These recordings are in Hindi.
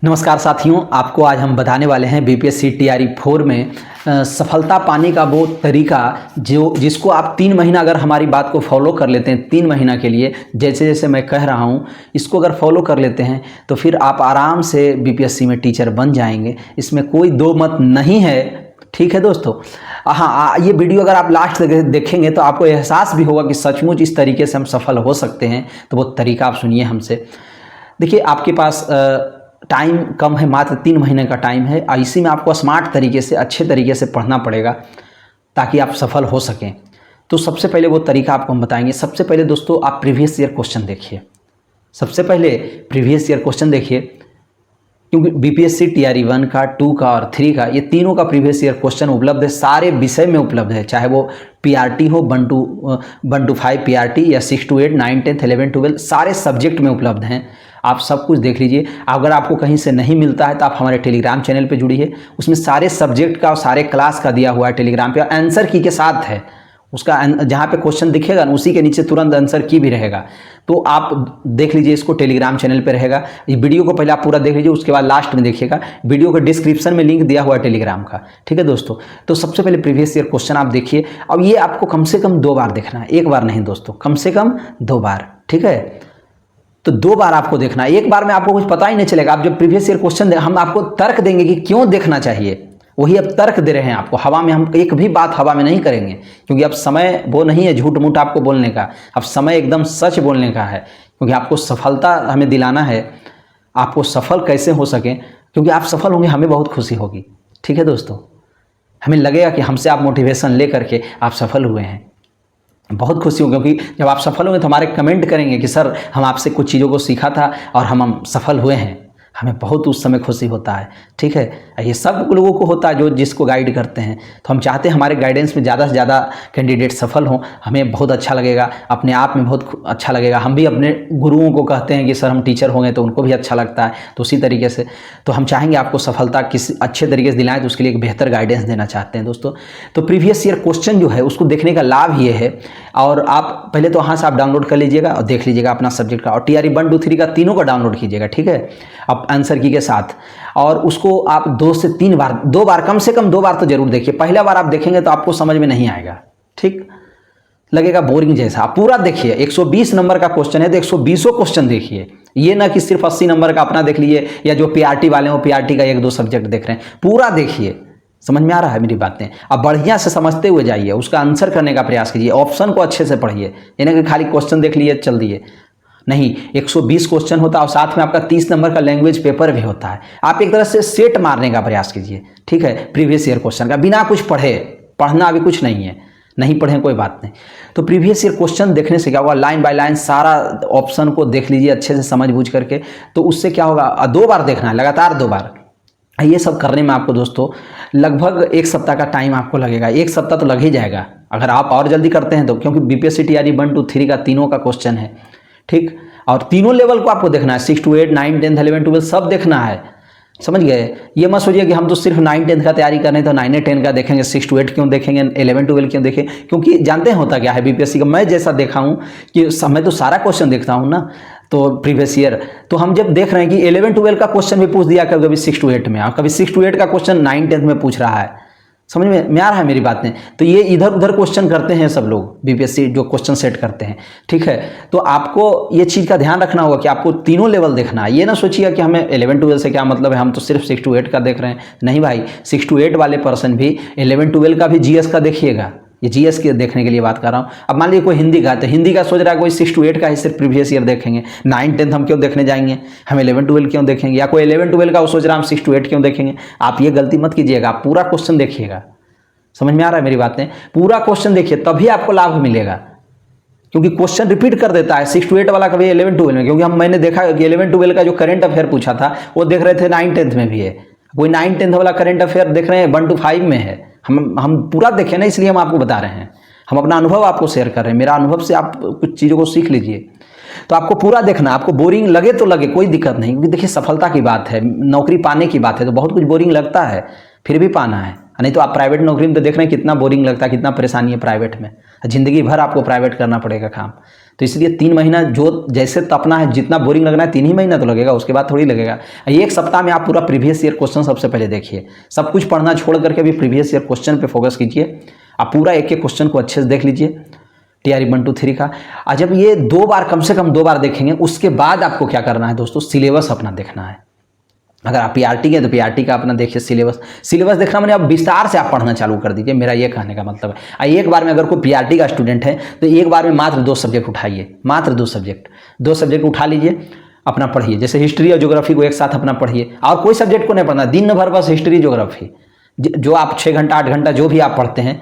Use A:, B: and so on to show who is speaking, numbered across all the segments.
A: नमस्कार साथियों, आपको आज हम बताने वाले हैं बीपीएससी टीआरई 4 में सफलता पाने का वो तरीका जिसको आप 3 महीना अगर हमारी बात को फॉलो कर लेते हैं 3 महीना के लिए, जैसे जैसे मैं कह रहा हूँ इसको अगर फॉलो कर लेते हैं तो फिर आप आराम से बीपीएससी में टीचर बन जाएंगे। इसमें कोई दो मत नहीं है। ठीक है दोस्तों। हाँ, ये वीडियो अगर आप लास्ट तक देखेंगे तो आपको एहसास भी होगा कि सचमुच इस तरीके से हम सफल हो सकते हैं। तो वो तरीका आप सुनिए हमसे। देखिए, आपके पास टाइम कम है, मात्र 3 महीने का टाइम है। इसी में आपको स्मार्ट तरीके से, अच्छे तरीके से पढ़ना पड़ेगा ताकि आप सफल हो सकें। तो सबसे पहले वो तरीका आपको हम बताएंगे। सबसे पहले दोस्तों, आप प्रीवियस ईयर क्वेश्चन देखिए। सबसे पहले प्रीवियस ईयर क्वेश्चन देखिए, क्योंकि बीपीएससी टीआरई 1 का, 2 का और 3 का, ये तीनों का प्रीवियस ईयर क्वेश्चन उपलब्ध है। सारे विषय में उपलब्ध है, चाहे वो पीआरटी हो, 1 to 5 पीआरटी या 6 to 8, 9, 10, 11, 12, सारे सब्जेक्ट में उपलब्ध हैं। आप सब कुछ देख लीजिए। अगर आपको कहीं से नहीं मिलता है तो आप हमारे टेलीग्राम चैनल पे जुड़िए, उसमें सारे सब्जेक्ट का और सारे क्लास का दिया हुआ है टेलीग्राम पे, और आंसर की के साथ है। उसका जहाँ पे क्वेश्चन दिखेगा ना, उसी के नीचे तुरंत आंसर की भी रहेगा। तो आप देख लीजिए, इसको टेलीग्राम चैनल पे रहेगा। ये वीडियो को पहले आप पूरा देख लीजिए, उसके बाद लास्ट में देखिएगा। वीडियो के डिस्क्रिप्शन में लिंक दिया हुआ है टेलीग्राम का। ठीक है दोस्तों। तो सबसे पहले प्रीवियस ईयर क्वेश्चन आप देखिए। अब ये आपको कम से कम 2 बार देखना है, 1 बार नहीं दोस्तों, कम से कम 2 बार। ठीक है, तो 2 बार आपको देखना है। 1 बार में आपको कुछ पता ही नहीं चलेगा। आप जब प्रीवियस ईयर क्वेश्चन हम आपको तर्क देंगे कि क्यों देखना चाहिए, वही अब तर्क दे रहे हैं आपको। हवा में हम एक भी बात हवा में नहीं करेंगे, क्योंकि अब समय वो नहीं है झूठ मूठ आपको बोलने का। अब समय एकदम सच बोलने का है, क्योंकि आपको सफलता हमें दिलाना है। आपको सफल कैसे हो सके, क्योंकि आप सफल होंगे, हमें बहुत खुशी होगी। ठीक है दोस्तों, हमें लगेगा कि हमसे आप मोटिवेशन ले करके आप सफल हुए हैं, बहुत खुशी हो। क्योंकि जब आप सफल होंगे तो हमारे कमेंट करेंगे कि सर हम आपसे कुछ चीज़ों को सीखा था और हम सफल हुए हैं। हमें बहुत उस समय खुशी होता है। ठीक है, ये सब लोगों को होता है जो जिसको गाइड करते हैं। तो हम चाहते हैं हमारे गाइडेंस में ज़्यादा से ज़्यादा कैंडिडेट सफल हों। हमें बहुत अच्छा लगेगा, अपने आप में बहुत अच्छा लगेगा। हम भी अपने गुरुओं को कहते हैं कि सर हम टीचर होंगे, तो उनको भी अच्छा लगता है। तो उसी तरीके से तो हम चाहेंगे आपको सफलता किसी अच्छे तरीके से दिलाएं, तो उसके लिए एक बेहतर गाइडेंस देना चाहते हैं दोस्तों। तो प्रीवियस ईयर क्वेश्चन जो है उसको देखने का लाभ ये है, और आप पहले तो वहाँ से आप डाउनलोड कर लीजिएगा और देख लीजिएगा अपना सब्जेक्ट का, और टीआरई 1, 2, 3 का तीनों का डाउनलोड कीजिएगा। ठीक है, आप आंसर की के साथ, और उसको आप 2 से 3 बार, 2 बार, कम से कम 2 बार तो जरूर देखिए। पहला बार आप देखेंगे तो आपको समझ में नहीं आएगा, ठीक लगेगा, बोरिंग जैसा। आप पूरा देखिए। 120 नंबर का क्वेश्चन है तो 120 क्वेश्चन देखिए। ये ना कि सिर्फ 80 नंबर का अपना देख लीजिए, या जो पीआरटी वाले हो पीआरटी का 1-2 सब्जेक्ट देख रहे हैं, पूरा देखिए। समझ में आ रहा है मेरी बातें? अब बढ़िया से समझते हुए जाइए, उसका आंसर करने का प्रयास कीजिए, ऑप्शन को अच्छे से पढ़िए। यानी कि खाली क्वेश्चन देख लिए चल दिए नहीं। 120 क्वेश्चन होता है और साथ में आपका 30 नंबर का लैंग्वेज पेपर भी होता है। आप एक तरह से सेट मारने का प्रयास कीजिए। ठीक है, प्रीवियस ईयर क्वेश्चन का, बिना कुछ पढ़े। पढ़ना अभी कुछ नहीं है, नहीं पढ़ें कोई बात नहीं। तो प्रीवियस ईयर क्वेश्चन देखने से क्या होगा, लाइन बाय लाइन सारा ऑप्शन को देख लीजिए अच्छे से समझ बूझ करके। तो उससे क्या होगा, 2 बार देखना है, लगातार 2 बार। ये सब करने में आपको दोस्तों लगभग 1 सप्ताह का टाइम आपको लगेगा। 1 सप्ताह तो लग ही जाएगा अगर आप और जल्दी करते हैं तो, क्योंकि बीपीएससी टीआरई 1 to 3 का तीनों का क्वेश्चन है। ठीक, और तीनों लेवल को आपको देखना है, 6 to 8, 9, 10, 11, 12 सब देखना है। समझ गए? ये मत सोचिए कि हम तो सिर्फ 9, 10 का तैयारी करने तो 9, 10 का देखेंगे, 6 to 8 क्यों देखेंगे, 11, 12 क्यों देखें? क्योंकि जानते हैं होता क्या है बीपीएससी का, मैं जैसा देखा हूँ कि मैं तो सारा क्वेश्चन देखता हूँ ना, तो प्रीवियस ईयर तो हम जब देख रहे हैं कि 11, 12 का क्वेश्चन भी पूछ दिया कभी 6 to 8 में, और कभी 6 to 8 का क्वेश्चन 9, 10 में पूछ रहा है। समझ में आ रहा है मेरी बातें? तो ये इधर उधर क्वेश्चन करते हैं सब लोग, बीपीएससी जो क्वेश्चन सेट करते हैं। ठीक है, तो आपको ये चीज़ का ध्यान रखना होगा कि आपको तीनों लेवल देखना है। ये ना सोचिए कि हमें 11, 12 से क्या मतलब है, हम तो सिर्फ 6 to 8 का देख रहे हैं। नहीं भाई, 6 to 8 वाले पर्सन भी 11, 12 का भी जीएस का देखिएगा। ये जीएस के देखने के लिए बात कर रहा हूँ। अब मान लीजिए कोई हिंदी का है तो हिंदी का सोच रहा है कोई 6 to 8 का ही सिर्फ प्रीवियस ईयर देखेंगे, 9, 10 हम क्यों देखने जाएंगे, हम 11, 12 क्यों देखेंगे, या कोई 11, 12 का वो सोच रहा है हम 6 to 8 क्यों देखेंगे। आप ये गलती मत कीजिएगा, आप पूरा क्वेश्चन देखिएगा। समझ में आ रहा है मेरी बातें? पूरा क्वेश्चन देखिए, तभी आपको लाभ मिलेगा, क्योंकि क्वेश्चन रिपीट कर देता है 6 to 8 वाला कभी 11, 12 में। क्योंकि मैंने देखा कि 11, 12 का जो करंट अफेयर पूछा था वो देख रहे थे 9, 10 में भी है, कोई 9, 10 वाला करंट अफेयर देख रहे हैं 1 to 5 में है। हम पूरा देखें ना, इसलिए हम आपको बता रहे हैं, हम अपना अनुभव आपको शेयर कर रहे हैं। मेरा अनुभव से आप कुछ चीज़ों को सीख लीजिए। तो आपको पूरा देखना, आपको बोरिंग लगे तो लगे, कोई दिक्कत नहीं, क्योंकि देखिए सफलता की बात है, नौकरी पाने की बात है, तो बहुत कुछ बोरिंग लगता है, फिर भी पाना है। नहीं तो आप प्राइवेट नौकरी में तो देख रहे हैं कितना बोरिंग लगता है, कितना परेशानी है प्राइवेट में, ज़िंदगी भर आपको प्राइवेट करना पड़ेगा काम। तो इसलिए 3 महीना जो जैसे तपना है, जितना बोरिंग लगना है 3 ही महीना तो लगेगा, उसके बाद थोड़ी लगेगा। एक सप्ताह में आप पूरा प्रीवियस ईयर क्वेश्चन सबसे पहले देखिए, सब कुछ पढ़ना छोड़ करके अभी प्रीवियस ईयर क्वेश्चन पे फोकस कीजिए। आप पूरा एक एक क्वेश्चन को अच्छे से देख लीजिए TRE 1 2 3 का। और जब ये 2 बार, कम से कम 2 बार देखेंगे, उसके बाद आपको क्या करना है दोस्तों, सिलेबस अपना देखना है। अगर आप PRT के तो PRT का अपना देखिए सिलेबस देखना, मैंने आप विस्तार से आप पढ़ना चालू कर दीजिए, मेरा ये कहने का मतलब है। एक बार में अगर कोई PRT का स्टूडेंट है तो एक बार में मात्र 2 सब्जेक्ट उठाइए, मात्र 2 सब्जेक्ट उठा लीजिए, अपना पढ़िए। जैसे हिस्ट्री और ज्योग्राफी को एक साथ अपना पढ़िए, और कोई सब्जेक्ट को नहीं पढ़ना, दिन भर बस हिस्ट्री ज्योग्राफी, जो आप 6 घंटा 8 घंटा जो भी आप पढ़ते हैं,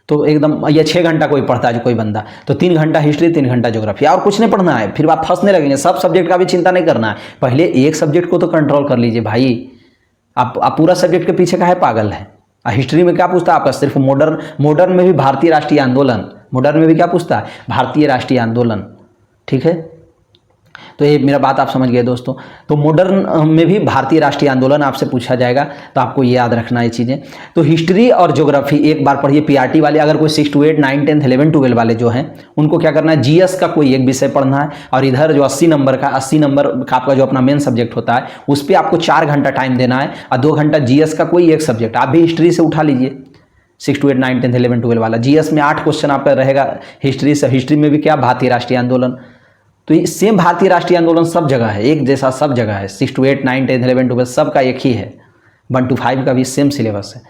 A: तो एकदम, या 6 घंटा कोई पढ़ता है जो कोई बंदा, तो 3 घंटा हिस्ट्री 3 घंटा ज्योग्राफी, और कुछ नहीं पढ़ना है। फिर आप फंसने लगेंगे, सब सब्जेक्ट का भी चिंता नहीं करना है, पहले एक सब्जेक्ट को तो कंट्रोल कर लीजिए भाई। आप पूरा सब्जेक्ट के पीछे काहे पागल है। हिस्ट्री में क्या पूछता है आपका, सिर्फ मॉडर्न में भी भारतीय राष्ट्रीय आंदोलन, मॉडर्न में भी क्या पूछता है, भारतीय राष्ट्रीय आंदोलन, ठीक है। तो ये मेरा बात आप समझ गए दोस्तों। तो मॉडर्न में भी भारतीय राष्ट्रीय आंदोलन आपसे पूछा जाएगा, तो आपको ये याद रखना है चीज़ें। तो हिस्ट्री और ज्योग्राफी एक बार पढ़िए PRT वाले। अगर कोई 6 to 8 9 10 11 12 वाले जो हैं, उनको क्या करना है, GS का कोई एक विषय पढ़ना है, और इधर जो 80 नंबर का आपका जो अपना मेन सब्जेक्ट होता है, उस पर आपको 4 घंटा टाइम देना है, और 2 घंटा GS का कोई एक सब्जेक्ट। आप भी हिस्ट्री से उठा लीजिए, 6 to 8 9 10 11 12 वाला। GS में 8 क्वेश्चन आपका रहेगा हिस्ट्री से। हिस्ट्री में भी क्या, भारतीय राष्ट्रीय आंदोलन। तो ये सेम भारतीय राष्ट्रीय आंदोलन सब जगह है, एक जैसा सब जगह है। 6 to 8 9 10 11 12 सब का एक ही है। 1 to 5 का भी सेम सिलेबस है,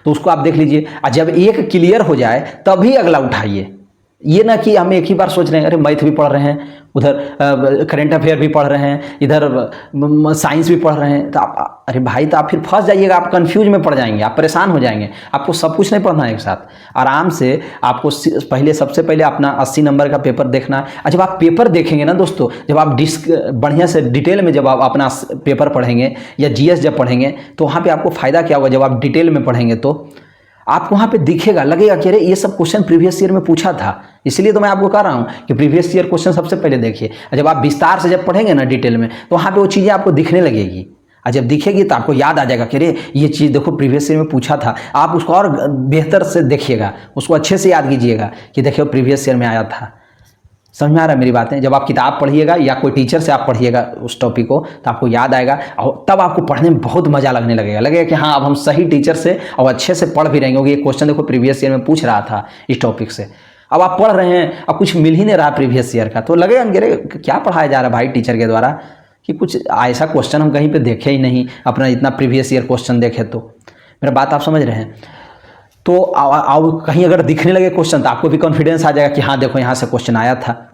A: तो उसको आप देख लीजिए। और जब एक क्लियर हो जाए तभी अगला उठाइए। ये ना कि हम एक ही बार सोच रहे हैं, अरे मैथ भी पढ़ रहे हैं, उधर करेंट अफेयर भी पढ़ रहे हैं, इधर साइंस भी पढ़ रहे हैं, तो आप, अरे भाई, तो आप फिर फंस जाइएगा, आप कंफ्यूज में पड़ जाएंगे, आप परेशान हो जाएंगे। आपको सब कुछ नहीं पढ़ना है एक साथ, आराम से आपको सबसे पहले अपना 80 नंबर का पेपर देखना है। और जब आप पेपर देखेंगे ना दोस्तों, जब आप बढ़िया से डिटेल में जब आप अपना पेपर पढ़ेंगे या GS जब पढ़ेंगे, तो वहाँ पर आपको फ़ायदा क्या होगा, जब आप डिटेल में पढ़ेंगे तो आपको वहाँ पे दिखेगा, लगेगा कि अरे ये सब क्वेश्चन प्रीवियस ईयर में पूछा था। इसलिए तो मैं आपको कह रहा हूँ कि प्रीवियस ईयर क्वेश्चन सबसे पहले देखिए। जब आप विस्तार से जब पढ़ेंगे ना डिटेल में, तो वहाँ पे वो चीज़ें आपको दिखने लगेगी, और जब दिखेगी तो आपको याद आ जाएगा कि अरे ये चीज़ देखो प्रीवियस ईयर में पूछा था। आप उसको और बेहतर से देखिएगा, उसको अच्छे से याद कीजिएगा कि देखिए प्रीवियस ईयर में आया था। समझ में आ रहा है मेरी बातें। जब आप किताब पढ़िएगा या कोई टीचर से आप पढ़िएगा उस टॉपिक को, तो आपको याद आएगा, और तब आपको पढ़ने में बहुत मज़ा लगने लगेगा कि हाँ अब हम सही टीचर से और अच्छे से पढ़ भी रहेंगे, क्योंकि ये क्वेश्चन देखो प्रीवियस ईयर में पूछ रहा था इस टॉपिक से। अब आप पढ़ रहे हैं, अब कुछ मिल ही नहीं रहा प्रीवियस ईयर का, तो लगेगा कि क्या पढ़ाया जा रहा है भाई टीचर के द्वारा, कि कुछ ऐसा क्वेश्चन हम कहीं पर देखे ही नहीं, अपना इतना प्रीवियस ईयर क्वेश्चन देखे। तो मेरा बात आप समझ रहे हैं। तो कहीं अगर दिखने लगे क्वेश्चन, तो आपको भी कॉन्फिडेंस आ जाएगा कि हाँ देखो यहाँ से क्वेश्चन आया था।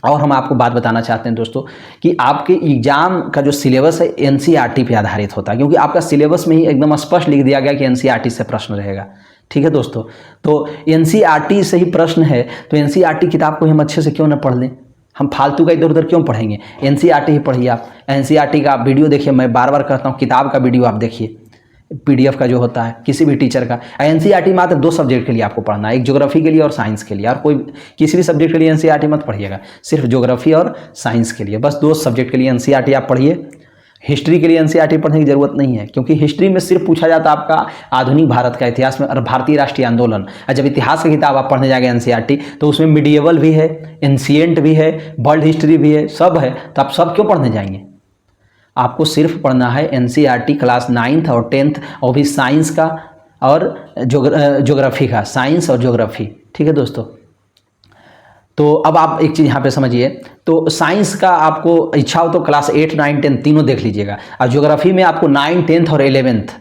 A: और हम आपको बात बताना चाहते हैं दोस्तों कि आपके एग्जाम का जो सिलेबस है NCERT पे आधारित होता है, क्योंकि आपका सिलेबस में ही एकदम स्पष्ट लिख दिया गया कि NCERT से प्रश्न रहेगा। ठीक है दोस्तों, तो NCERT से ही प्रश्न है, तो NCERT किताब को हम अच्छे से क्यों ना पढ़ लें, हम फालतू का इधर उधर क्यों पढ़ेंगे। NCERT ही पढ़िए आप। NCERT का वीडियो देखिए, मैं बार बार कहता हूँ, किताब का वीडियो आप देखिए, PDF का जो होता है किसी भी टीचर का। NCERT मात्र 2 सब्जेक्ट के लिए आपको पढ़ना है, एक ज्योग्राफी के लिए और साइंस के लिए। और कोई किसी भी सब्जेक्ट के लिए NCERT मत पढ़िएगा, सिर्फ ज्योग्राफी और साइंस के लिए, बस 2 सब्जेक्ट के लिए NCERT आप पढ़िए। हिस्ट्री के लिए NCERT पढ़ने की ज़रूरत नहीं है, क्योंकि हिस्ट्री में सिर्फ पूछा जाता है आपका आधुनिक भारत का इतिहास में और भारतीय राष्ट्रीय आंदोलन। और जब इतिहास की किताब आप पढ़ने जाएंगे NCERT, तो उसमें मिडिएवल भी है, एंशिएंट भी है, वर्ल्ड हिस्ट्री भी है, सब है। तो आप सब क्यों पढ़ने जाएंगे। आपको सिर्फ पढ़ना है NCERT क्लास 9th और 10th, और भी साइंस का और ज्योग्राफी का, साइंस और ज्योग्राफी। ठीक है दोस्तों, तो अब आप एक चीज़ यहाँ पे समझिए। तो साइंस का आपको इच्छा हो तो क्लास 8 9 10 तीनों देख लीजिएगा, और ज्योग्राफी में आपको 9 10th और 11th,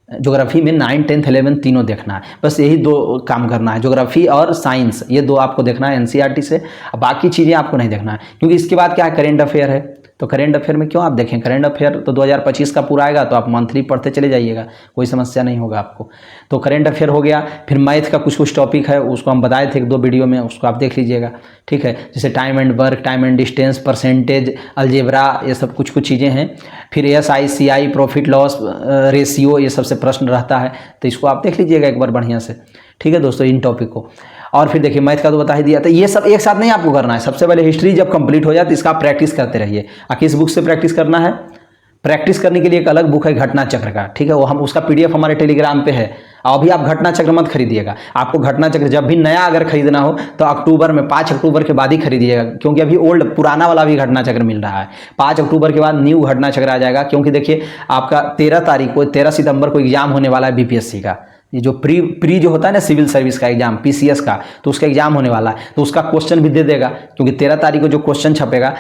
A: ज्योग्राफी में 9 10th 11th तीनों देखना है। बस यही 2 काम करना है, ज्योग्राफी और साइंस, ये 2 आपको देखना है NCERT से। बाकी चीज़ें आपको नहीं देखना है, क्योंकि इसके बाद क्या है, करेंट अफेयर है। तो करेंट अफेयर में क्यों आप देखें, करेंट अफेयर तो 2025 का पूरा आएगा, तो आप मंथली पढ़ते चले जाइएगा, कोई समस्या नहीं होगा आपको। तो करेंट अफेयर हो गया। फिर मैथ का कुछ टॉपिक है, उसको हम बताए थे 1-2 वीडियो में, उसको आप देख लीजिएगा। ठीक है, जैसे time and work, time and distance, percentage, algebra, ये सब कुछ चीज़ें हैं। फिर SI CI, profit loss ratio, ये सबसे प्रश्न रहता है, तो इसको आप देख लीजिएगा एक बार बढ़िया से। ठीक है दोस्तों, इन टॉपिक को। और फिर देखिए मैथ का तो बता ही दिया था। ये सब एक साथ नहीं आपको करना है। सबसे पहले हिस्ट्री जब कंप्लीट हो जाए तो इसका आप प्रैक्टिस करते रहिए। किस बुक से प्रैक्टिस करना है, प्रैक्टिस करने के लिए एक अलग बुक है घटना चक्र का। ठीक है, वो हम उसका PDF हमारे टेलीग्राम पे है, और अभी आप घटना चक्र मत खरीदिएगा। आपको घटना चक्र जब भी नया अगर खरीदना हो तो अक्टूबर में 5 अक्टूबर के बाद ही खरीदिएगा, क्योंकि अभी ओल्ड पुराना वाला भी घटना चक्र मिल रहा है। 5 अक्टूबर के बाद न्यू घटना चक्र आ जाएगा, क्योंकि देखिए आपका 13 सितंबर को एग्जाम होने वाला है बीपीएससी का। ये जो प्री जो होता है ना सिविल सर्विस का एग्जाम, पीसीएस का, तो उसका एग्जाम होने वाला है, तो उसका क्वेश्चन भी दे देगा, क्योंकि 13 तारीख को जो क्वेश्चन छपेगा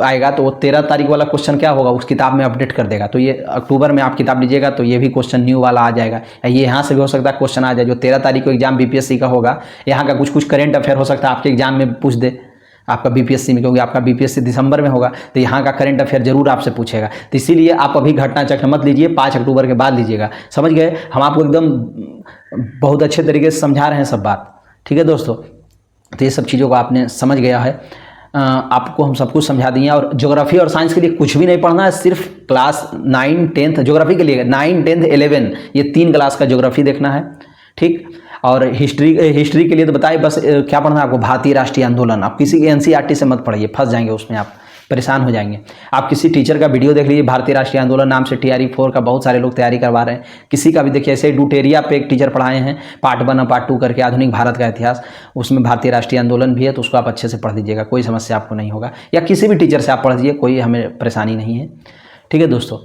A: आएगा, तो वो 13 तारीख वाला क्वेश्चन क्या होगा उस किताब में अपडेट कर देगा। तो ये अक्टूबर में आप किताब लीजिएगा तो ये भी क्वेश्चन न्यू वाला आ जाएगा। ये यहाँ से भी हो सकता है क्वेश्चन आ जाए, जो 13 तारीख को एग्जाम बीपीएससी का होगा, यहाँ का कुछ करेंट अफेयर हो सकता है आपके एग्जाम में पूछ दे आपका बीपीएससी में, क्योंकि आपका बीपीएससी दिसंबर में होगा, तो यहाँ का करंट अफेयर जरूर आपसे पूछेगा। तो इसीलिए आप अभी घटना चक्र मत लीजिए, 5 अक्टूबर के बाद लीजिएगा। समझ गए? हम आपको एकदम बहुत अच्छे तरीके से समझा रहे हैं सब बात, ठीक है दोस्तों। तो ये सब चीज़ों को आपने समझ गया है, आपको हम सब कुछ समझा दिए। और ज्योग्राफी और साइंस के लिए कुछ भी नहीं पढ़ना है, सिर्फ क्लास 9, 10th ज्योग्राफी के लिए 9, 10th, 11 ये 3 क्लास का ज्योग्राफी देखना है, ठीक। और हिस्ट्री के लिए तो बताइए बस क्या पढ़ना है आपको, भारतीय राष्ट्रीय आंदोलन। आप किसी एनसीईआरटी से मत पढ़िए, फंस जाएंगे उसमें, आप परेशान हो जाएंगे। आप किसी टीचर का वीडियो देख लीजिए, भारतीय राष्ट्रीय आंदोलन नाम से TRE 4 का बहुत सारे लोग तैयारी करवा रहे हैं। किसी का भी देखिए, ऐसे डुटेरिया पे एक टीचर पढ़ाए हैं, पार्ट 1 और पार्ट 2 करके, आधुनिक भारत का इतिहास, उसमें भारतीय राष्ट्रीय आंदोलन भी है, तो उसको आप अच्छे से पढ़ दीजिएगा, कोई समस्या आपको नहीं होगा। या किसी भी टीचर से आप पढ़ दीजिए, कोई हमें परेशानी नहीं है, ठीक है दोस्तों।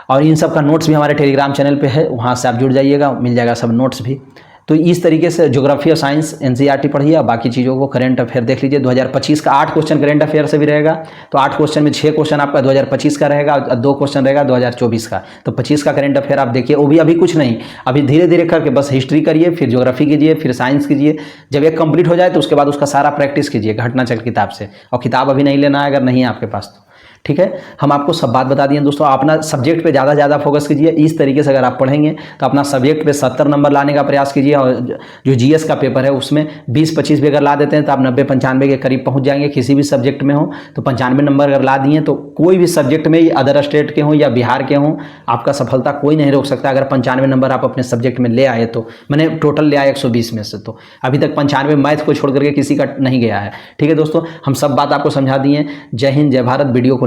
A: और इन सब का नोट्स भी हमारे टेलीग्राम चैनल पे है, वहाँ से आप जुड़ जाइएगा, मिल जाएगा सब नोट्स भी। तो इस तरीके से ज्योग्राफी और साइंस एनसीईआरटी पढ़िए, और बाकी चीज़ों को करंट अफेयर देख लीजिए। 2025 का 8 क्वेश्चन करंट अफेयर से भी रहेगा, तो 8 क्वेश्चन में 6 क्वेश्चन आपका 2025 का रहेगा और 2 क्वेश्चन रहेगा 2024 का। तो 25 का करंट अफेयर आप देखिए, वो भी अभी कुछ नहीं, अभी धीरे धीरे करके बस हिस्ट्री करिए, फिर ज्योग्राफी कीजिए, फिर साइंस कीजिए। जब एक कंप्लीट हो जाए तो उसके बाद उसका सारा प्रैक्टिस कीजिए घटना चक्र किताब से। और किताब अभी नहीं लेना है अगर नहीं है आपके पास तो, ठीक है। हम आपको सब बात बता दिए दोस्तों। अपना सब्जेक्ट पे ज़्यादा फोकस कीजिए। इस तरीके से अगर आप पढ़ेंगे तो अपना सब्जेक्ट पे 70 नंबर लाने का प्रयास कीजिए। और जो जीएस का पेपर है उसमें 20-25 भी अगर ला देते हैं तो आप 90-95 के करीब पहुंच जाएंगे। किसी भी सब्जेक्ट में हो तो 95 नंबर अगर ला दिए तो कोई भी सब्जेक्ट में, अदर स्टेट के हों या बिहार के हों, आपका सफलता कोई नहीं रोक सकता। अगर 95 नंबर आप अपने सब्जेक्ट में ले आए तो, मैंने टोटल ले आए 120 में से, तो अभी तक 95 मैथ को छोड़ करके किसी का नहीं गया है, ठीक है दोस्तों। हम सब बात आपको समझा दिए। जय हिंद, जय भारत। वीडियो को